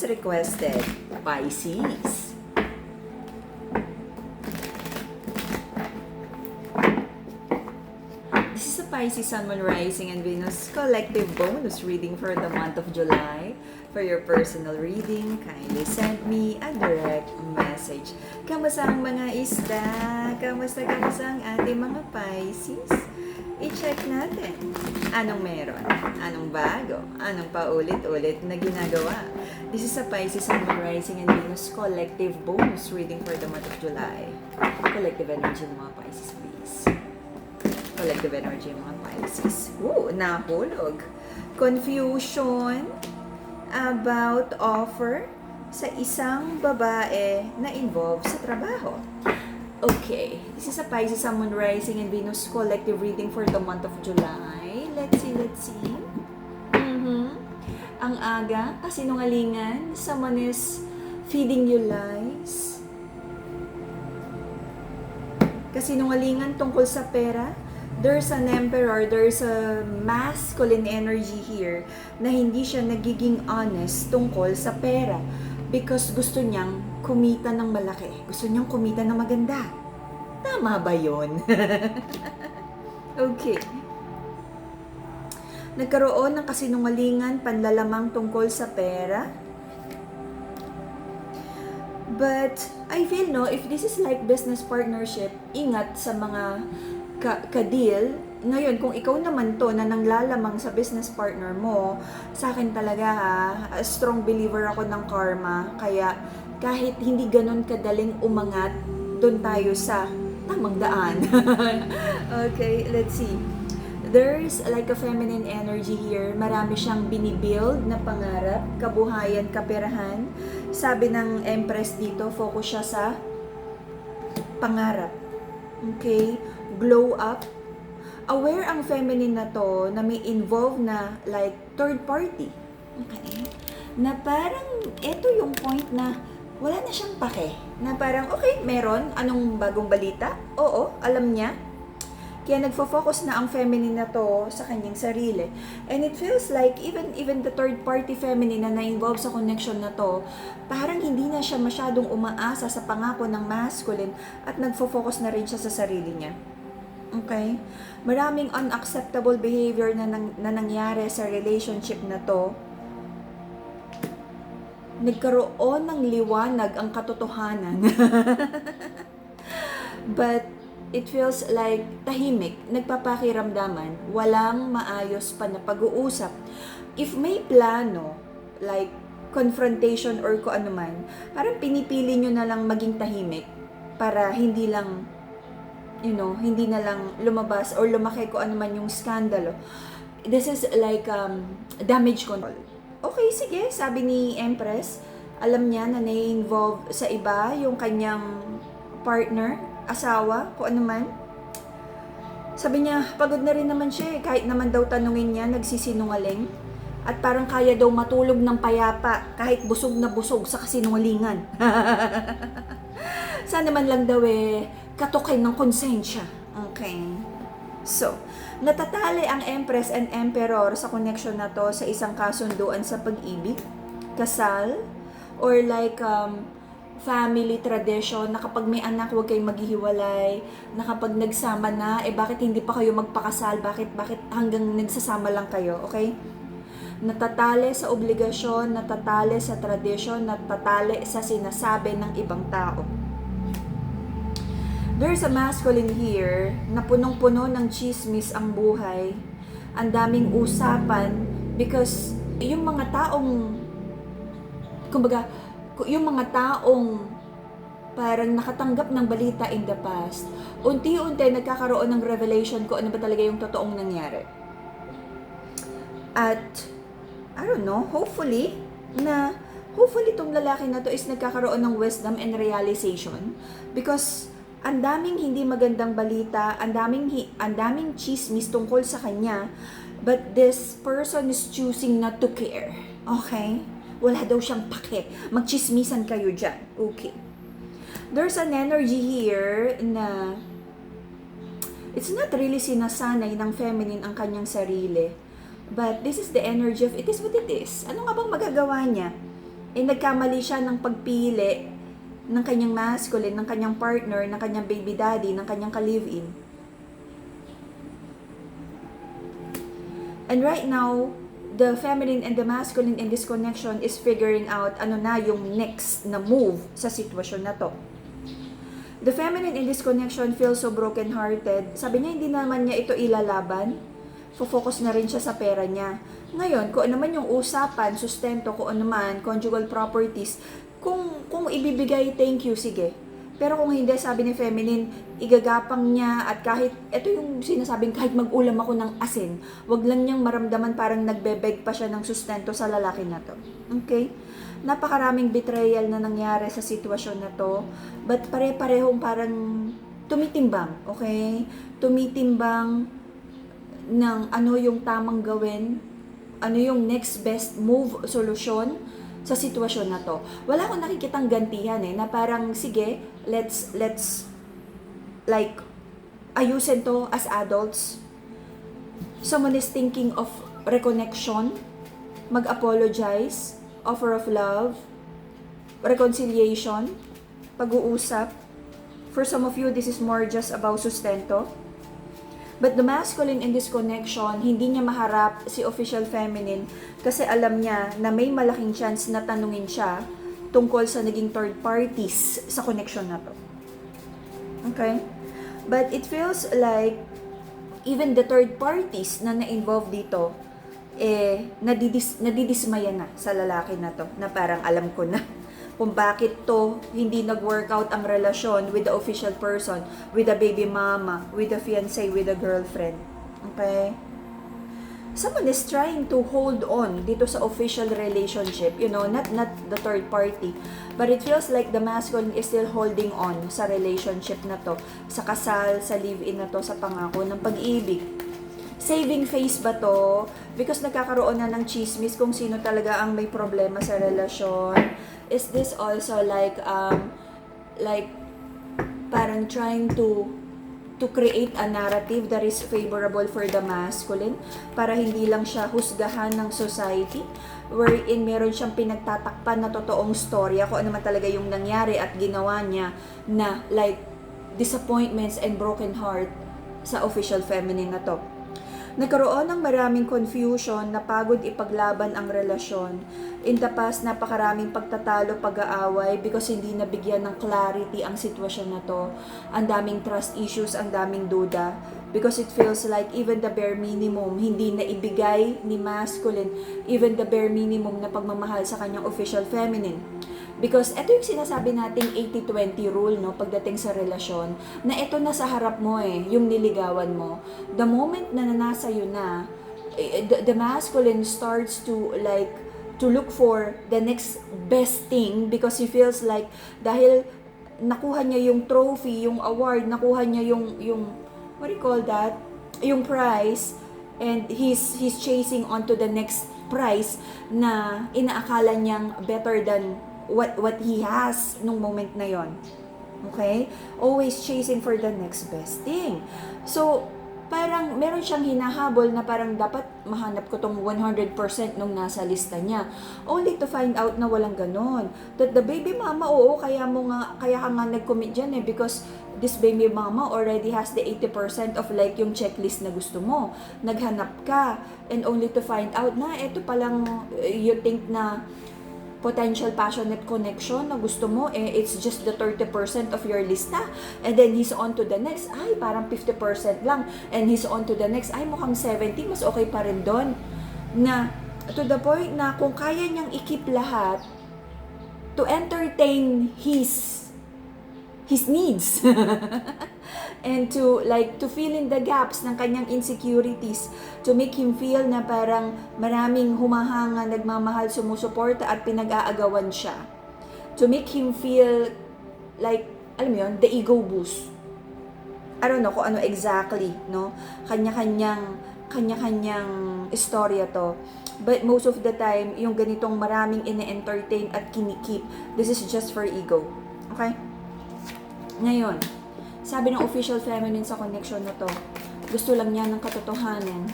most requested, Pisces. This is a Pisces Sun, Moon, Rising, and Venus collective bonus reading for the month of July. For your personal reading, kindly send me a direct message. Kamusta ang mga isda? Kamusta ang ating mga Pisces? I-check natin. Anong meron? Anong bago? Anong paulit-ulit na ginagawa? This is a Pisces Sun, Moon, Rising, and Venus collective bonus reading for the month of July. Collective energy ng mga Pisces, please. Collective energy ng mga Pisces. Nahulog. Confusion about offer sa isang babae na involved sa trabaho. Okay, this is a Pisces Sun, Moon, Rising, and Venus collective reading for the month of July. Let's see. Ang aga, kasinungalingan, someone is feeding you lies. Kasinungalingan tungkol sa pera. There's an emperor, there's a masculine energy here na hindi siya nagiging honest tungkol sa pera because gusto niyang kumita ng malaki. Gusto niyang kumita ng maganda. Tama ba yun? Okay. Nagkaroon ng kasinungalingan, panlalamang tungkol sa pera. But I feel if this is like business partnership, ingat sa mga ka-deal. Ngayon, kung ikaw naman to na nanglalamang sa business partner mo, sa akin talaga strong believer ako ng karma. Kaya kahit hindi ganun kadaling umangat, doon tayo sa tamang daan. Okay, let's see. There's like a feminine energy here. Marami siyang binibuild na pangarap, kabuhayan, kaperahan. Sabi ng Empress dito, focus siya sa pangarap. Okay? Glow up. Aware ang feminine na to na may involved na like third party. Okay? Na parang ito yung point na wala na siyang pake. Na parang okay, meron. Anong bagong balita? Oo, alam niya. Kaya nagfo-focus na ang feminine na to sa kanyang sarili. And it feels like even the third party feminine na na-involve sa connection na to, parang hindi na siya masyadong umaasa sa pangako ng masculine at nagfo-focus na rin siya sa sarili niya. Okay? Maraming unacceptable behavior na nangyari sa relationship na to. Nagkaroon ng liwanag ang katotohanan. But it feels like tahimik, nagpapakiramdaman, walang maayos pa na pag-uusap. If may plano, like confrontation or kung ano man, parang pinipili nyo na lang maging tahimik para hindi lang hindi na lang lumabas or lumaki kung ano man yung skandalo. This is like damage control. Okay, sige, sabi ni Empress, alam niya na na-involve sa iba yung kanyang partner, asawa, kung ano man. Sabi niya, pagod na rin naman siya kahit naman daw tanungin niya, nagsisinungaling. At parang kaya daw matulog ng payapa kahit busog na busog sa kasinungalingan. Sana man lang daw katukay ng konsensya. Okay. So, natatali ang Empress and Emperor sa connection na to sa isang kasunduan sa pag-ibig, kasal, or like family tradition na kapag may anak huwag kayong maghihiwalay, na kapag nagsama na, bakit hindi pa kayo magpakasal, bakit hanggang nagsasama lang kayo, okay? Natatali sa obligasyon, natatali sa tradisyon, natatali sa sinasabi ng ibang tao. There's a masculine here na punong-puno ng chismis ang buhay. Ang daming usapan because yung mga taong parang nakatanggap ng balita in the past, unti-unti nagkakaroon ng revelation kung ano ba talaga yung totoong nangyari. At I don't know, hopefully itong lalaki na to is nagkakaroon ng wisdom and realization because ang daming hindi magandang balita, ang daming chismis tungkol sa kanya, but this person is choosing not to care. Okay? Wala daw siyang pake. Magchismisan kayo dyan. Okay. There's an energy here na it's not really sinasanay ng feminine ang kanyang sarili. But this is the energy of it is what it is. Ano nga bang magagawa niya? nagkamali siya ng pagpili ng kanyang masculine, ng kanyang partner, ng kanyang baby daddy, ng kanyang ka-live-in. And right now, the feminine and the masculine in this connection is figuring out ano na yung next na move sa sitwasyon na to. The feminine in this connection feels so broken-hearted. Sabi niya, hindi naman niya ito ilalaban. Focus na rin siya sa pera niya. Ngayon, kung ano man yung usapan, sustento, kung ano man, conjugal properties, kung ibibigay, thank you, sige. Pero kung hindi, sabi ni feminine, igagapang niya at kahit, ito yung sinasabing kahit mag-ulam ako ng asin, wag lang niyang maramdaman parang nagbebeg pa siya ng sustento sa lalaki na to. Okay? Napakaraming betrayal na nangyari sa sitwasyon na to, but pare-parehong parang tumitimbang, okay? Tumitimbang ng ano yung tamang gawin, ano yung next best move, solusyon sa sitwasyon na to. Wala akong nakikitang gantihan na parang sige, let's like ayusin to as adults. Someone is thinking of reconnection, mag-apologize, offer of love, reconciliation, pag-uusap. For some of you, this is more just about sustento. But the masculine in this connection, hindi niya maharap si official feminine kasi alam niya na may malaking chance na tanungin siya tungkol sa naging third parties sa connection na to. Okay? But it feels like even the third parties na na-involve dito, nadidismaya na sa lalaki na to, na parang alam ko na kung bakit to hindi nag-workout ang relasyon with the official person, with the baby mama, with the fiancé, with the girlfriend. Okay? Someone is trying to hold on dito sa official relationship, not the third party. But it feels like the masculine is still holding on sa relationship na to, sa kasal, sa live-in na to, sa pangako ng pag-ibig. Saving face ba to? Because nagkakaroon na ng chismis kung sino talaga ang may problema sa relasyon. Is this also like parang trying to create a narrative that is favorable for the masculine para hindi lang siya husgahan ng society, wherein meron siyang pinagtatakpan na totoong storya kung ano man talaga yung nangyari at ginawa niya na like disappointments and broken heart sa official feminine na to. Nagkaroon ng maraming confusion, napagod ipaglaban ang relasyon. In the past, napakaraming pagtatalo, pag-aaway because hindi nabigyan ng clarity ang sitwasyon na to. Ang daming trust issues, ang daming duda. Because it feels like even the bare minimum, hindi na ibigay ni masculine, even the bare minimum na pagmamahal sa kanyang official feminine. Because ito yung sinasabi nating 80-20 rule, pagdating sa relasyon, na ito na sa harap mo yung niligawan mo. The moment na nasa yun na, the masculine starts to look for the next best thing because he feels like dahil nakuha niya yung trophy, yung award, nakuha niya yung what do you call that? Yung prize, and he's chasing on to the next prize na inaakala niyang better than what he has nung moment na yon. Okay? Always chasing for the next best thing. So, parang meron siyang hinahabol na parang dapat mahanap ko tong 100% nung nasa lista niya. Only to find out na walang ganon. That the baby mama, oo, kaya ka nga nag-commit dyan because this baby mama already has the 80% of like yung checklist na gusto mo. Naghanap ka and only to find out na ito palang you think na potential passionate connection na gusto mo, it's just the 30% of your lista. And then he's on to the next, ay parang 50% lang. And he's on to the next, ay mukhang 70, mas okay pa rin doon. Na to the point na kung kaya niyang i-keep lahat to entertain his needs and to fill in the gaps ng kanyang insecurities, to make him feel na parang maraming humahanga, nagmamahal, sumusuporta at pinag-aagawan siya, to make him feel like, alam mo yun, the ego boost. I don't know kung ano exactly, kanya-kanyang istorya to. But most of the time, yung ganitong maraming ine-entertain at kinikip, this is just for ego. Okay? Ngayon, sabi ng official feminine sa connection na to, gusto lang niya ng katotohanan.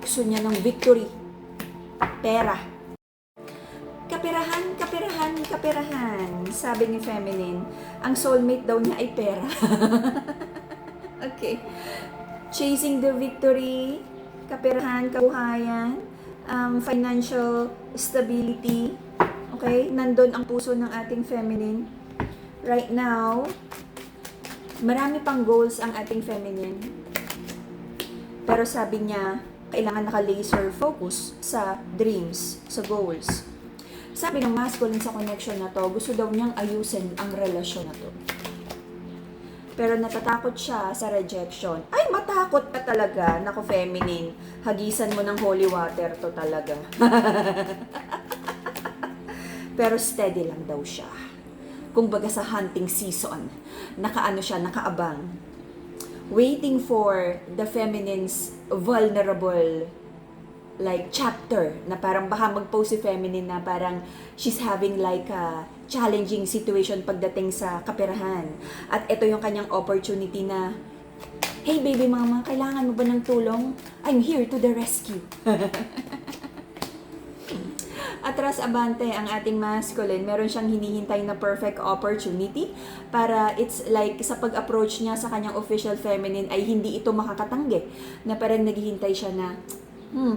Gusto niya ng victory, pera, kaperahan, sabi ni feminine, ang soulmate daw niya ay pera. Okay. Chasing the victory, kaperahan, kabuhayan, financial stability. Okay? Nandun ang puso ng ating feminine. Right now, marami pang goals ang ating feminine. Pero sabi niya, kailangan naka-laser focus sa dreams, sa goals. Sabi ng masculine sa connection na to, gusto daw niyang ayusin ang relasyon na to. Pero natatakot siya sa rejection. Ay, matakot ka talaga. Naku, feminine. Hagisan mo ng holy water to talaga. Pero steady lang daw siya. Kung baga sa hunting season, nakaano siya, nakaabang. Waiting for the feminine's vulnerable like chapter na parang baka mag-post si feminine na parang she's having like a challenging situation pagdating sa kaperahan. At ito yung kanyang opportunity na, hey baby mama, kailangan mo ba ng tulong? I'm here to the rescue. Atras abante ang ating masculine, meron siyang hinihintay na perfect opportunity para it's like sa pag-approach niya sa kanyang official feminine ay hindi ito makakatanggi. Na parang naghihintay siya na,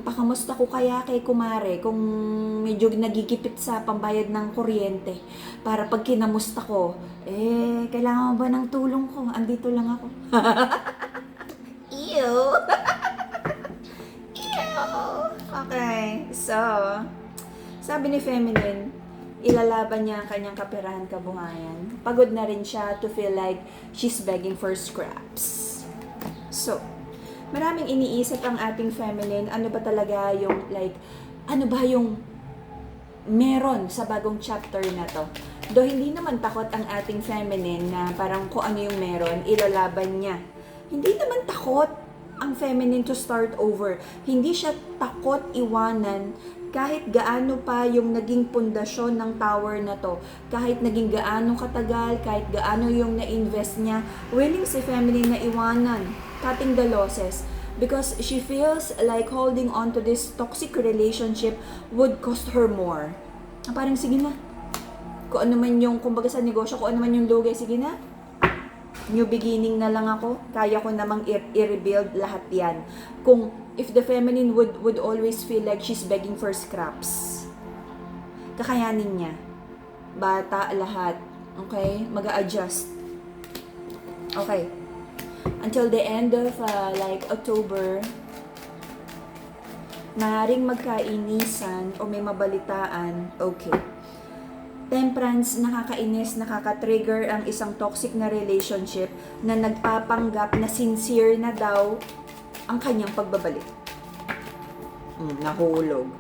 pakamusta ko kaya kay kumare kung medyo nagigipit sa pambayad ng kuryente para pag kinamusta ko, kailangan mo ba ng tulong ko? Andito lang ako. Ew! Ew! Okay, so, sabi ni feminine, ilalaban niya ang kanyang kaperahan kabuhayan. Pagod na rin siya to feel like she's begging for scraps. So, maraming iniisip ang ating feminine, ano ba talaga yung like, ano ba yung meron sa bagong chapter na to. Though hindi naman takot ang ating feminine na parang kung ano yung meron, ilalaban niya. Hindi naman takot ang feminine to start over. Hindi siya takot iwanan kahit gaano pa yung naging pundasyon ng tower na to, kahit naging gaano katagal, kahit gaano yung na-invest niya, willing si feminine na iwanan, cutting the losses, because she feels like holding on to this toxic relationship would cost her more. Parang sige na, kung ano man yung, kumbaga sa negosyo, kung ano man yung lugay, sige na, new beginning na lang ako, kaya ko namang i-rebuild lahat yan. Kung if the feminine would always feel like she's begging for scraps, kakayanin niya. Bata lahat, okay? Mag-a-adjust. Okay. Until the end of like October, maaaring magkainisan o may mabalitaan, okay. Temperance, nakakainis, nakaka-trigger ang isang toxic na relationship na nagpapanggap na sincere na daw ang kanyang pagbabalik. Nahulog.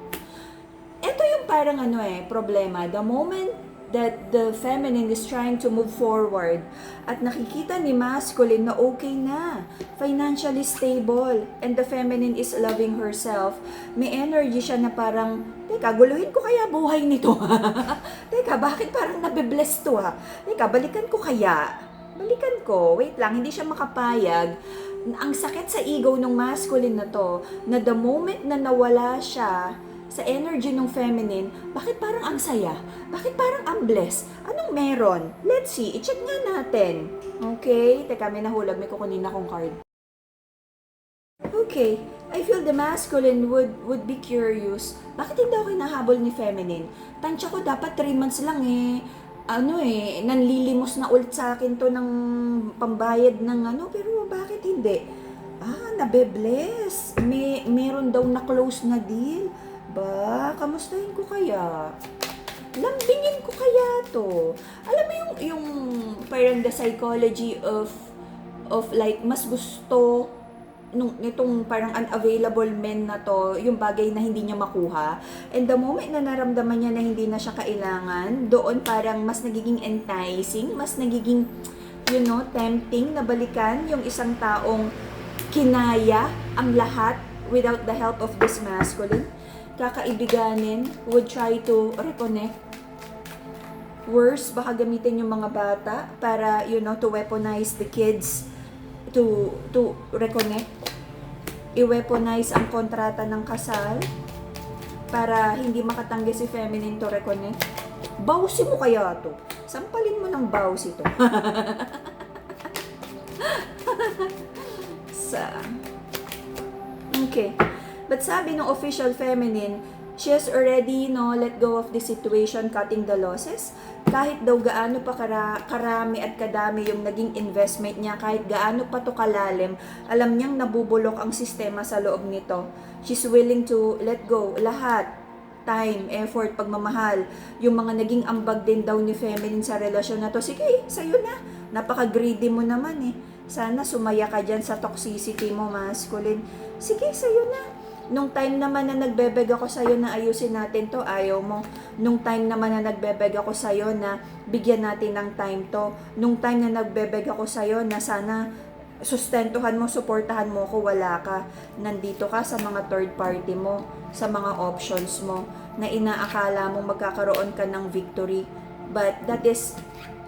Ito yung parang problema. The moment that the feminine is trying to move forward at nakikita ni masculine na okay na, financially stable, and the feminine is loving herself, may energy siya na parang, teka, guluhin ko kaya buhay nito? Teka, bakit parang nabibless to ha? Teka, balikan ko kaya? Balikan ko, wait lang, hindi siya makapayag. Ang sakit sa ego ng masculine na to, na the moment na nawala siya sa energy ng feminine, bakit parang ang saya? Bakit parang ang bless? Anong meron? Let's see, i-check nga natin. Okay, teka, may nahulog, may kukunin akong card. Okay, I feel the masculine would be curious. Bakit hindi ako hinahabol ni feminine? Tansya ko dapat 3 months lang nanlilimos na ulit sa akin to ng pambayad ng pero bakit hindi? Nabe-bless. Meron daw na close na deal. Ba, kamustahin ko kaya? Lambingin ko kaya to? Alam mo yung parang the psychology of like mas gusto nitong parang unavailable men na to, yung bagay na hindi niya makuha. And the moment na naramdaman niya na hindi na siya kailangan, doon parang mas nagiging enticing, mas nagiging, tempting na balikan yung isang taong kinaya ang lahat without the help of this masculine. Kakaibiganin, would try to reconnect. Worse, baka gamitin yung mga bata para, to weaponize the kids to reconnect. I-weaponize ang kontrata ng kasal. para hindi makatanggi si feminine to reconnect. Bawsi mo kaya to. Sampalin mo ng bawsi to. Okay. But sabi ng official feminine, she has already, let go of the situation, cutting the losses. Kahit daw gaano pa karami at kadami yung naging investment niya, kahit gaano pa to kalalim, alam niyang nabubulok ang sistema sa loob nito. She's willing to let go lahat. Time, effort, pagmamahal. Yung mga naging ambag din daw ni feminine sa relasyon na to, sige, sa'yo na. Napaka-greedy mo naman eh. Sana sumaya ka dyan sa toxicity mo, masculine. Sige, sa'yo na. Nung time naman na nagbebeg ako sa'yo na ayusin natin to, ayaw mo. Nung time naman na nagbebeg ako sa'yo na bigyan natin ng time to. Nung time na nagbebeg ako sa'yo na sana sustentuhan mo, suportahan mo ko, wala ka. Nandito ka sa mga third party mo, sa mga options mo, na inaakala mong magkakaroon ka ng victory. But that is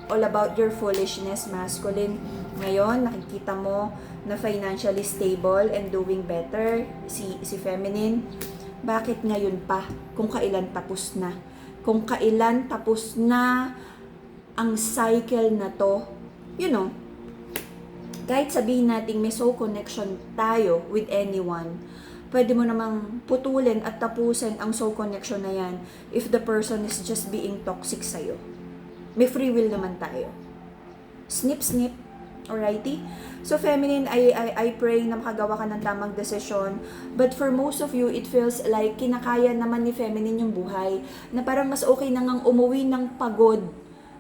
all about your foolishness, masculine. Ngayon, nakikita mo na financially stable and doing better si feminine. Bakit ngayon pa? Kung kailan tapos na? Kung kailan tapos na ang cycle na to, kahit sabihin natin may soul connection tayo with anyone, pwede mo namang putulin at tapusin ang soul connection na yan if the person is just being toxic sa'yo. May free will naman tayo. Snip, snip. Alrighty? So, feminine, I pray na makagawa ka ng tamang desisyon. But for most of you, it feels like kinakaya naman ni feminine yung buhay. Na parang mas okay na ngang umuwi ng pagod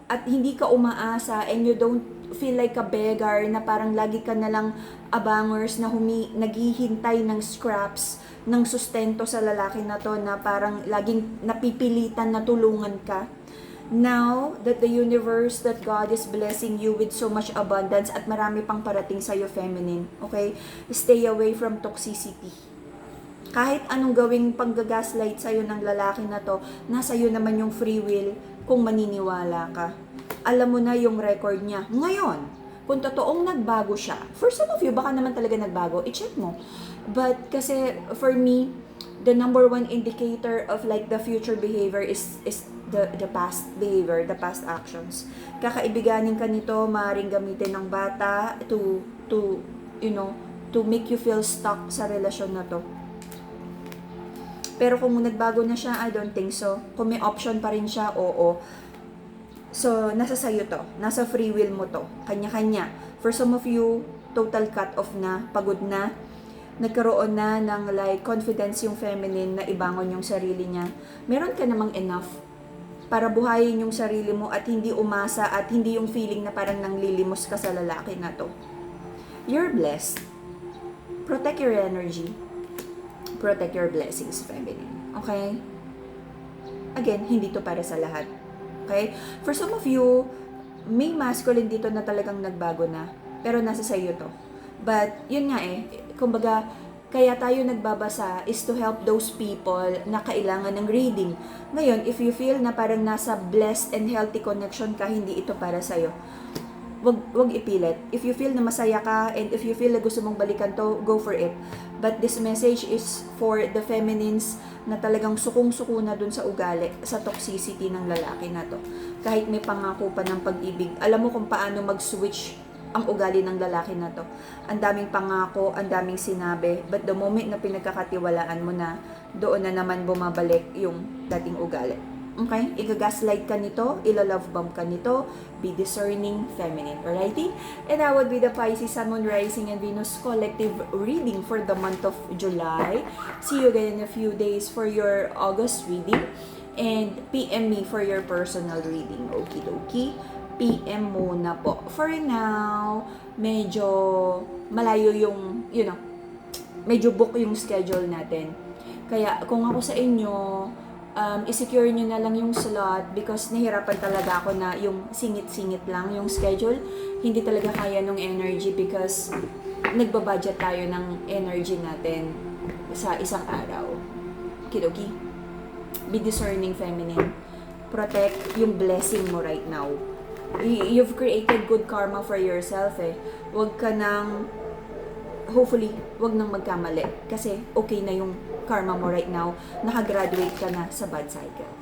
at hindi ka umaasa and you don't feel like a beggar na parang lagi ka na lang abangers na naghihintay ng scraps ng sustento sa lalaki na to na parang laging napipilitan na tulungan ka. Now that the universe, that God is blessing you with so much abundance at marami pang parating sa'yo, feminine, okay? Stay away from toxicity. Kahit anong gawing panggagaslight sa'yo ng lalaki na to, nasa iyo naman yung free will kung maniniwala ka. Alam mo na yung record niya. Ngayon, kung totoong nagbago siya, for some of you, baka naman talaga nagbago, i-check mo. But kasi, for me, the number one indicator of like the future behavior is the past behavior, the past actions. Kakaibiganin ka nito, maaaring gamitin ng bata to make you feel stuck sa relasyon na to. Pero kung nagbago na siya, I don't think so. Kung may option pa rin siya, oo. So, nasa sayo to. Nasa free will mo to. Kanya-kanya. For some of you, total cut off na, pagod na, nagkaroon na ng like confidence yung feminine na ibangon yung sarili niya. Meron ka namang enough para buhayin yung sarili mo at hindi umasa at hindi yung feeling na parang nanglilimos ka sa lalaki na to. You're blessed. Protect your energy. Protect your blessings, feminine. Okay? Again, hindi to para sa lahat. Okay? For some of you, may masculine dito na talagang nagbago na. Pero nasa sayo to. But, yun nga kumbaga, kaya tayo nagbabasa is to help those people na kailangan ng reading. Ngayon, if you feel na parang nasa blessed and healthy connection ka, hindi ito para sa'yo. Wag ipilit. If you feel na masaya ka and if you feel na gusto mong balikan to, go for it. But this message is for the feminines na talagang sukong-suko na dun sa ugali, sa toxicity ng lalaki na to. Kahit may pangako pa ng pag-ibig, alam mo kung paano mag-switch ang ugali ng lalaki na to. Ang daming pangako, ang daming sinabi, but the moment na pinagkakatiwalaan mo na, doon na naman bumabalik yung dating ugali. Okay? Igagaslight ka nito, ilalove bomb ka nito, be discerning, feminine. Alrighty? And that would be the Pisces, Sun, Moon, Rising, and Venus collective reading for the month of July. See you again in a few days for your August reading. And PM me for your personal reading. Okie dokie. PM muna po. For now, medyo malayo yung, medyo book yung schedule natin. Kaya kung ako sa inyo, i-secure nyo na lang yung slot because nahirapan talaga ako na yung singit-singit lang yung schedule. Hindi talaga kaya ng energy because nagbabudget tayo ng energy natin sa isang araw. Kidoki. Be discerning, feminine. Protect yung blessing mo right now. You've created good karma for yourself Huwag ka nang hopefully, wag nang magkamali. Kasi okay na yung karma mo right now. Nakagraduate ka na sa bad cycle.